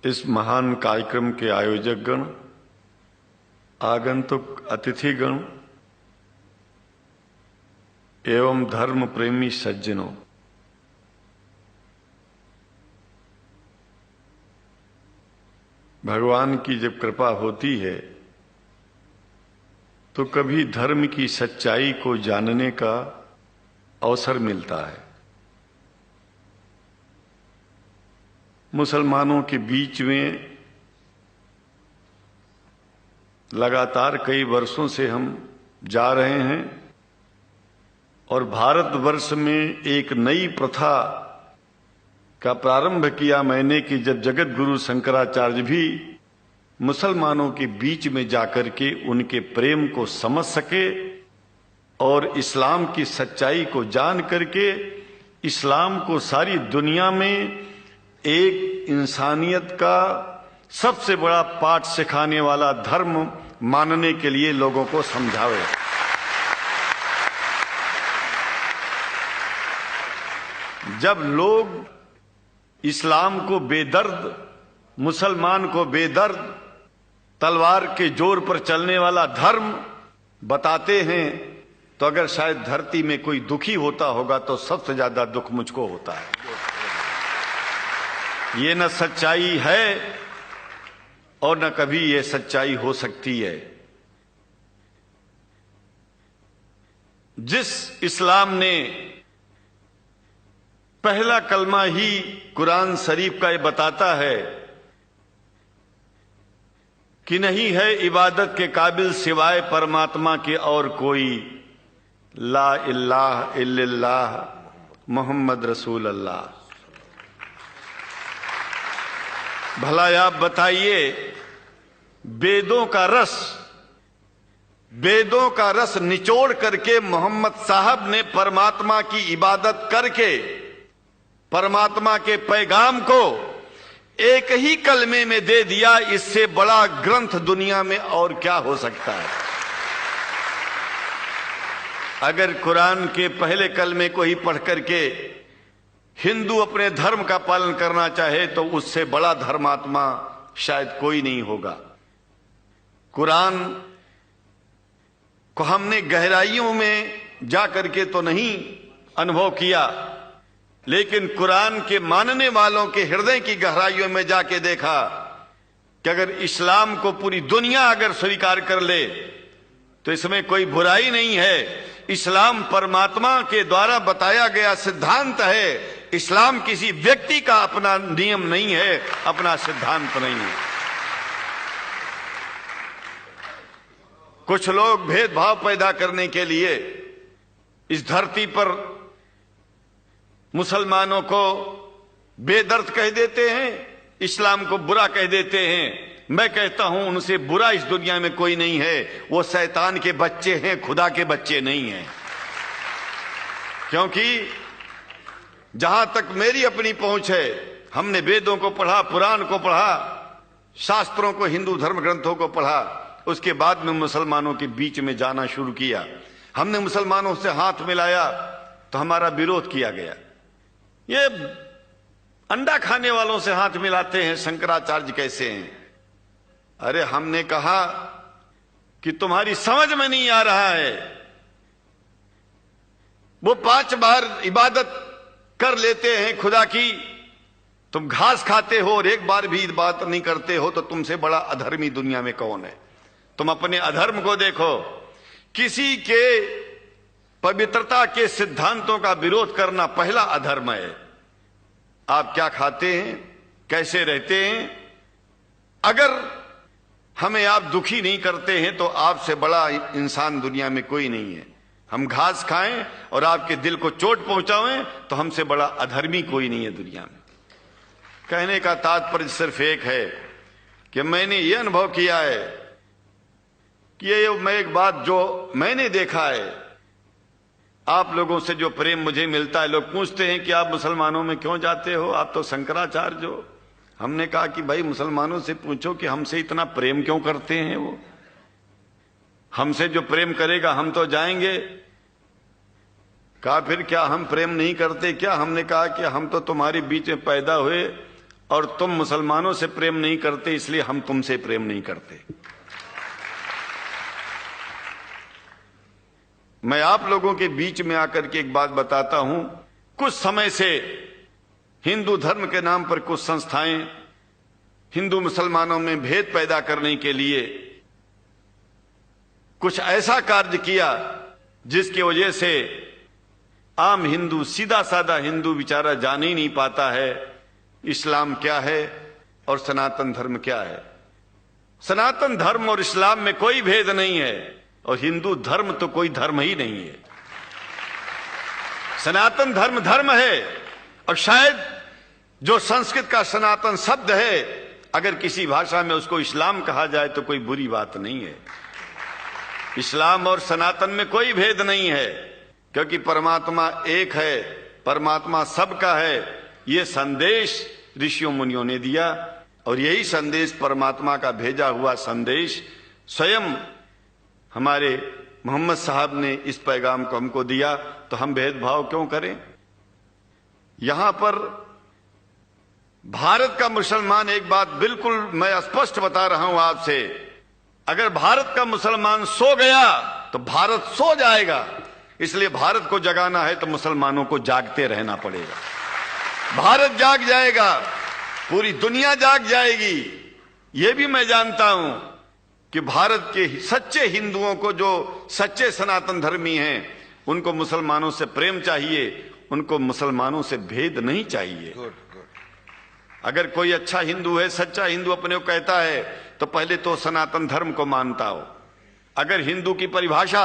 इस महान कार्यक्रम के आयोजक गण, आगंतुक अतिथिगण एवं धर्म प्रेमी सज्जनों, भगवान की जब कृपा होती है तो कभी धर्म की सच्चाई को जानने का अवसर मिलता है। मुसलमानों के बीच में लगातार कई वर्षों से हम जा रहे हैं और भारतवर्ष में एक नई प्रथा का प्रारंभ किया मैंने कि जब जगत गुरु शंकराचार्य भी मुसलमानों के बीच में जाकर के उनके प्रेम को समझ सके और इस्लाम की सच्चाई को जान करके इस्लाम को सारी दुनिया में एक इंसानियत का सबसे बड़ा पाठ सिखाने वाला धर्म मानने के लिए लोगों को समझावे। जब लोग इस्लाम को बेदर्द, मुसलमान को बेदर्द, तलवार के जोर पर चलने वाला धर्म बताते हैं तो अगर शायद धरती में कोई दुखी होता होगा तो सबसे ज्यादा दुख मुझको होता है। ये न सच्चाई है और न कभी ये सच्चाई हो सकती है। जिस इस्लाम ने पहला कलमा ही कुरान शरीफ का ये बताता है कि नहीं है इबादत के काबिल सिवाय परमात्मा के और कोई, ला इलाहा इल्लल्लाह मोहम्मद रसूल अल्लाह। भला आप बताइए, वेदों का रस निचोड़ करके मोहम्मद साहब ने परमात्मा की इबादत करके परमात्मा के पैगाम को एक ही कलमे में दे दिया। इससे बड़ा ग्रंथ दुनिया में और क्या हो सकता है। अगर कुरान के पहले कलमे को ही पढ़ करके हिंदू अपने धर्म का पालन करना चाहे तो उससे बड़ा धर्मात्मा शायद कोई नहीं होगा। कुरान को हमने गहराइयों में जा करके तो नहीं अनुभव किया, लेकिन कुरान के मानने वालों के हृदय की गहराइयों में जाके देखा कि अगर इस्लाम को पूरी दुनिया अगर स्वीकार कर ले तो इसमें कोई बुराई नहीं है। इस्लाम परमात्मा के द्वारा बताया गया सिद्धांत है। इस्लाम किसी व्यक्ति का अपना नियम नहीं है, अपना सिद्धांत नहीं है। कुछ लोग भेदभाव पैदा करने के लिए इस धरती पर मुसलमानों को बेदर्द कह देते हैं, इस्लाम को बुरा कह देते हैं। मैं कहता हूं उनसे बुरा इस दुनिया में कोई नहीं है। वो शैतान के बच्चे हैं, खुदा के बच्चे नहीं हैं। क्योंकि जहां तक मेरी अपनी पहुंच है, हमने वेदों को पढ़ा, पुराण को पढ़ा, शास्त्रों को, हिंदू धर्म ग्रंथों को पढ़ा। उसके बाद में मुसलमानों के बीच में जाना शुरू किया। हमने मुसलमानों से हाथ मिलाया तो हमारा विरोध किया गया। ये अंडा खाने वालों से हाथ मिलाते हैं, शंकराचार्य कैसे हैं? अरे हमने कहा कि तुम्हारी समझ में नहीं आ रहा है। वो 5 बार इबादत कर लेते हैं खुदा की, तुम घास खाते हो और एक बार भी इबादत नहीं करते हो, तो तुमसे बड़ा अधर्मी दुनिया में कौन है? तुम अपने अधर्म को देखो। किसी के पवित्रता के सिद्धांतों का विरोध करना पहला अधर्म है। आप क्या खाते हैं, कैसे रहते हैं, अगर हमें आप दुखी नहीं करते हैं तो आपसे बड़ा इंसान दुनिया में कोई नहीं है। हम घास खाएं और आपके दिल को चोट पहुंचाएं तो हमसे बड़ा अधर्मी कोई नहीं है दुनिया में। कहने का तात्पर्य सिर्फ एक है कि मैंने ये अनुभव किया है कि ये मैं एक बात जो मैंने देखा है, आप लोगों से जो प्रेम मुझे मिलता है, लोग पूछते हैं कि आप मुसलमानों में क्यों जाते हो, आप तो शंकराचार्य हो। हमने कहा कि भाई मुसलमानों से पूछो कि हमसे इतना प्रेम क्यों करते हैं। वो हमसे जो प्रेम करेगा हम तो जाएंगे। कहा फिर क्या हम प्रेम नहीं करते क्या? हमने कहा कि हम तो तुम्हारे बीच में पैदा हुए और तुम मुसलमानों से प्रेम नहीं करते, इसलिए हम तुमसे प्रेम नहीं करते। मैं आप लोगों के बीच में आकर के एक बात बताता हूं। कुछ समय से हिंदू धर्म के नाम पर कुछ संस्थाएं हिंदू मुसलमानों में भेद पैदा करने के लिए कुछ ऐसा कार्य किया जिसकी वजह से आम हिंदू, सीधा साधा हिंदू बेचारा जान ही नहीं पाता है इस्लाम क्या है और सनातन धर्म क्या है। सनातन धर्म और इस्लाम में कोई भेद नहीं है और हिंदू धर्म तो कोई धर्म ही नहीं है। सनातन धर्म धर्म है और शायद जो संस्कृत का सनातन शब्द है, अगर किसी भाषा में उसको इस्लाम कहा जाए तो कोई बुरी बात नहीं है। इस्लाम और सनातन में कोई भेद नहीं है, क्योंकि परमात्मा एक है, परमात्मा सबका है। ये संदेश ऋषियों मुनियों ने दिया और यही संदेश परमात्मा का भेजा हुआ संदेश स्वयं हमारे मोहम्मद साहब ने इस पैगाम को हमको दिया। तो हम भेदभाव क्यों करें? यहां पर भारत का मुसलमान, एक बात बिल्कुल मैं स्पष्ट बता रहा हूं आपसे, अगर भारत का मुसलमान सो गया तो भारत सो जाएगा। इसलिए भारत को जगाना है तो मुसलमानों को जागते रहना पड़ेगा। भारत जाग जाएगा, पूरी दुनिया जाग जाएगी। यह भी मैं जानता हूं कि भारत के सच्चे हिंदुओं को, जो सच्चे सनातन धर्मी हैं, उनको मुसलमानों से प्रेम चाहिए, उनको मुसलमानों से भेद नहीं चाहिए। अगर कोई अच्छा हिंदू है, सच्चा हिंदू अपने को कहता है, तो पहले तो सनातन धर्म को मानता हो। अगर हिंदू की परिभाषा